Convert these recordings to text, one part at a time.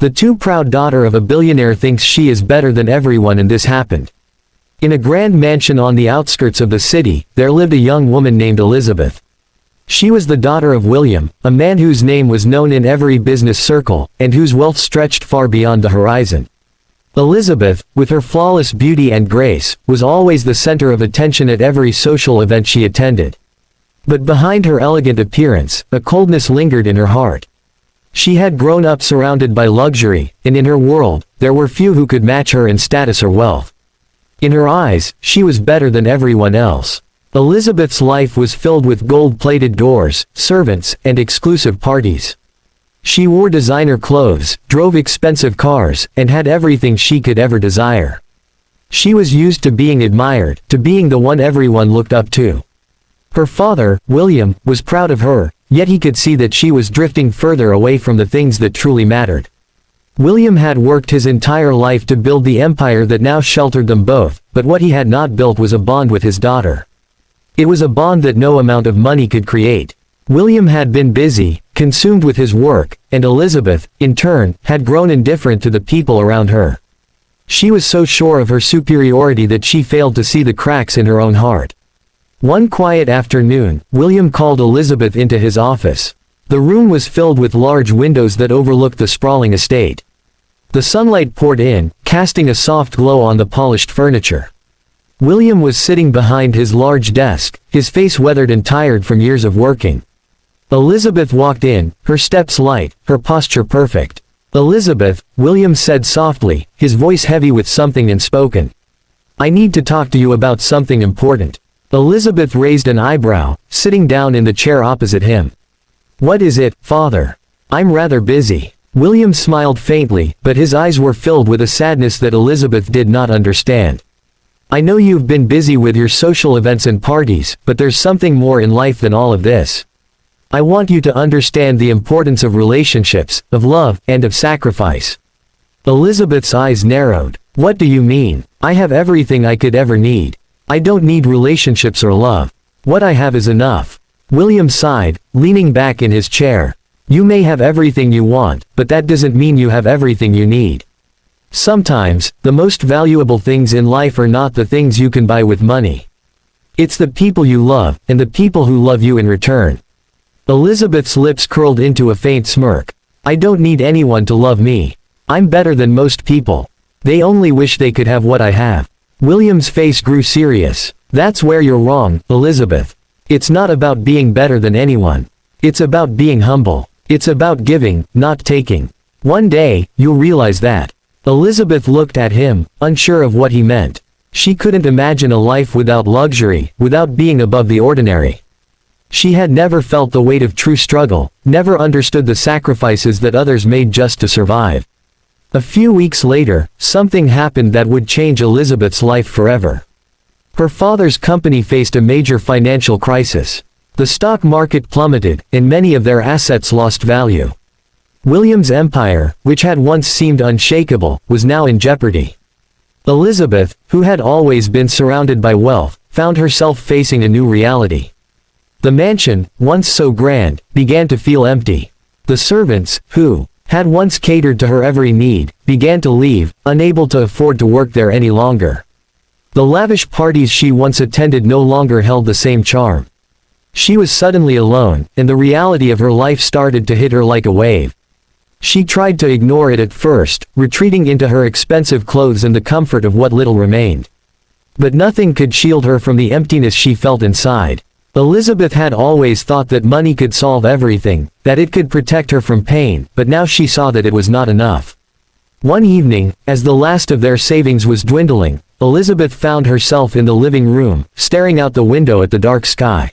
The too proud daughter of a billionaire thinks she is better than everyone, and this happened. In a grand mansion on the outskirts of the city, there lived a young woman named Elizabeth. She was the daughter of William, a man whose name was known in every business circle, and whose wealth stretched far beyond the horizon. Elizabeth, with her flawless beauty and grace, was always the center of attention at every social event she attended. But behind her elegant appearance, a coldness lingered in her heart. She had grown up surrounded by luxury, and in her world, there were few who could match her in status or wealth. In her eyes, she was better than everyone else. Elizabeth's life was filled with gold-plated doors, servants, and exclusive parties. She wore designer clothes, drove expensive cars, and had everything she could ever desire. She was used to being admired, to being the one everyone looked up to. Her father, William, was proud of her, yet he could see that she was drifting further away from the things that truly mattered. William had worked his entire life to build the empire that now sheltered them both, but what he had not built was a bond with his daughter. It was a bond that no amount of money could create. William had been busy, consumed with his work, and Elizabeth, in turn, had grown indifferent to the people around her. She was so sure of her superiority that she failed to see the cracks in her own heart. One quiet afternoon, William called Elizabeth into his office. The room was filled with large windows that overlooked the sprawling estate. The sunlight poured in, casting a soft glow on the polished furniture. William was sitting behind his large desk, his face weathered and tired from years of working. Elizabeth walked in, her steps light, her posture perfect. "Elizabeth," William said softly, his voice heavy with something unspoken. "I need to talk to you about something important." Elizabeth raised an eyebrow, sitting down in the chair opposite him. "What is it, father?" "I'm rather busy." William smiled faintly, but his eyes were filled with a sadness that Elizabeth did not understand. "I know you've been busy with your social events and parties, but there's something more in life than all of this. I want you to understand the importance of relationships, of love, and of sacrifice." Elizabeth's eyes narrowed. "What do you mean? I have everything I could ever need. I don't need relationships or love. What I have is enough." William sighed, leaning back in his chair. "You may have everything you want, but that doesn't mean you have everything you need. Sometimes, the most valuable things in life are not the things you can buy with money. It's the people you love, and the people who love you in return." Elizabeth's lips curled into a faint smirk. "I don't need anyone to love me. I'm better than most people. They only wish they could have what I have." William's face grew serious. "That's where you're wrong, Elizabeth. It's not about being better than anyone. It's about being humble. It's about giving, not taking. One day, you'll realize that." Elizabeth looked at him, unsure of what he meant. She couldn't imagine a life without luxury, without being above the ordinary. She had never felt the weight of true struggle, never understood the sacrifices that others made just to survive. A few weeks later, something happened that would change Elizabeth's life forever. Her father's company faced a major financial crisis. The stock market plummeted, and many of their assets lost value. William's empire, which had once seemed unshakable, was now in jeopardy. Elizabeth, who had always been surrounded by wealth, found herself facing a new reality. The mansion, once so grand, began to feel empty. The servants, who had once catered to her every need, began to leave, unable to afford to work there any longer. The lavish parties she once attended no longer held the same charm. She was suddenly alone, and the reality of her life started to hit her like a wave. She tried to ignore it at first, retreating into her expensive clothes and the comfort of what little remained. But nothing could shield her from the emptiness she felt inside. Elizabeth had always thought that money could solve everything, that it could protect her from pain, but now she saw that it was not enough. One evening, as the last of their savings was dwindling, Elizabeth found herself in the living room, staring out the window at the dark sky.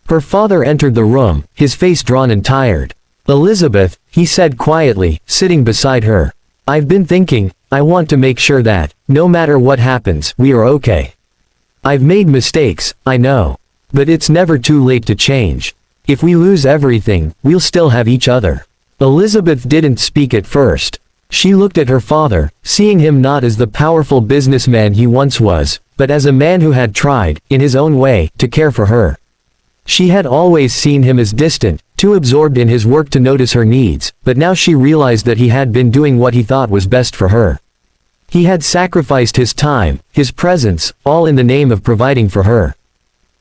Her father entered the room, his face drawn and tired. "Elizabeth," he said quietly, sitting beside her. "I've been thinking, I want to make sure that, no matter what happens, we are okay. I've made mistakes, I know. But it's never too late to change. If we lose everything, we'll still have each other." Elizabeth didn't speak at first. She looked at her father, seeing him not as the powerful businessman he once was, but as a man who had tried, in his own way, to care for her. She had always seen him as distant, too absorbed in his work to notice her needs, but now she realized that he had been doing what he thought was best for her. He had sacrificed his time, his presence, all in the name of providing for her.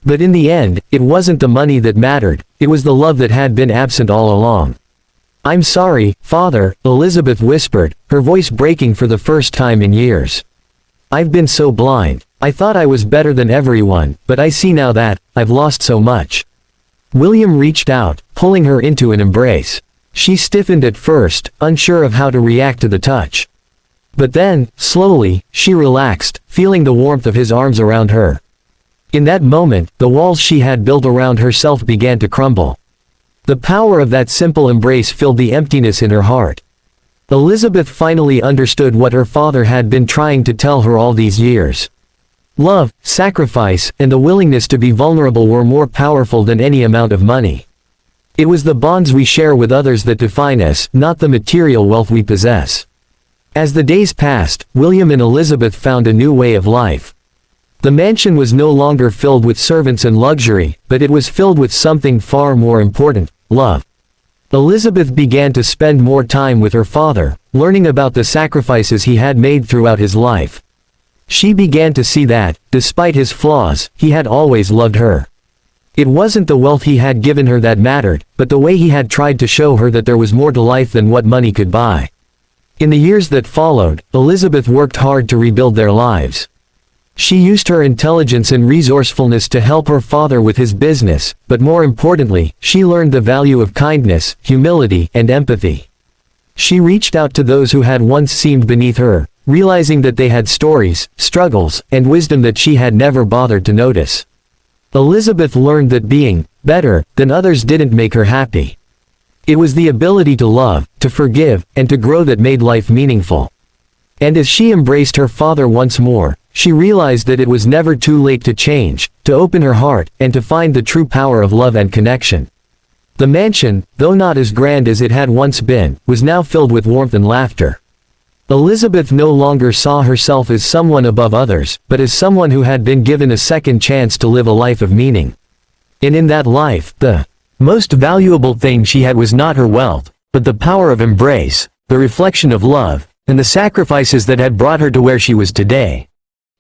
But in the end, it wasn't the money that mattered, it was the love that had been absent all along. "I'm sorry, Father," Elizabeth whispered, her voice breaking for the first time in years. "I've been so blind. I thought I was better than everyone, but I see now that I've lost so much." William reached out, pulling her into an embrace. She stiffened at first, unsure of how to react to the touch. But then, slowly, she relaxed, feeling the warmth of his arms around her. In that moment, the walls she had built around herself began to crumble. The power of that simple embrace filled the emptiness in her heart. Elizabeth finally understood what her father had been trying to tell her all these years. Love, sacrifice, and the willingness to be vulnerable were more powerful than any amount of money. It was the bonds we share with others that define us, not the material wealth we possess. As the days passed, William and Elizabeth found a new way of life. The mansion was no longer filled with servants and luxury, but it was filled with something far more important: love. Elizabeth began to spend more time with her father, learning about the sacrifices he had made throughout his life. She began to see that, despite his flaws, he had always loved her. It wasn't the wealth he had given her that mattered, but the way he had tried to show her that there was more to life than what money could buy. In the years that followed, Elizabeth worked hard to rebuild their lives. She used her intelligence and resourcefulness to help her father with his business, but more importantly, she learned the value of kindness, humility, and empathy. She reached out to those who had once seemed beneath her, realizing that they had stories, struggles, and wisdom that she had never bothered to notice. Elizabeth learned that being better than others didn't make her happy. It was the ability to love, to forgive, and to grow that made life meaningful. And as she embraced her father once more, she realized that it was never too late to change, to open her heart, and to find the true power of love and connection. The mansion, though not as grand as it had once been, was now filled with warmth and laughter. Elizabeth no longer saw herself as someone above others, but as someone who had been given a second chance to live a life of meaning. And in that life, the most valuable thing she had was not her wealth, but the power of embrace, the reflection of love, and the sacrifices that had brought her to where she was today.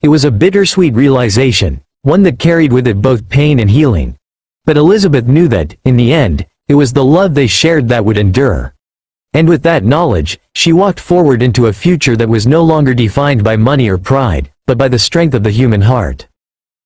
It was a bittersweet realization, one that carried with it both pain and healing. But Elizabeth knew that, in the end, it was the love they shared that would endure. And with that knowledge, she walked forward into a future that was no longer defined by money or pride, but by the strength of the human heart.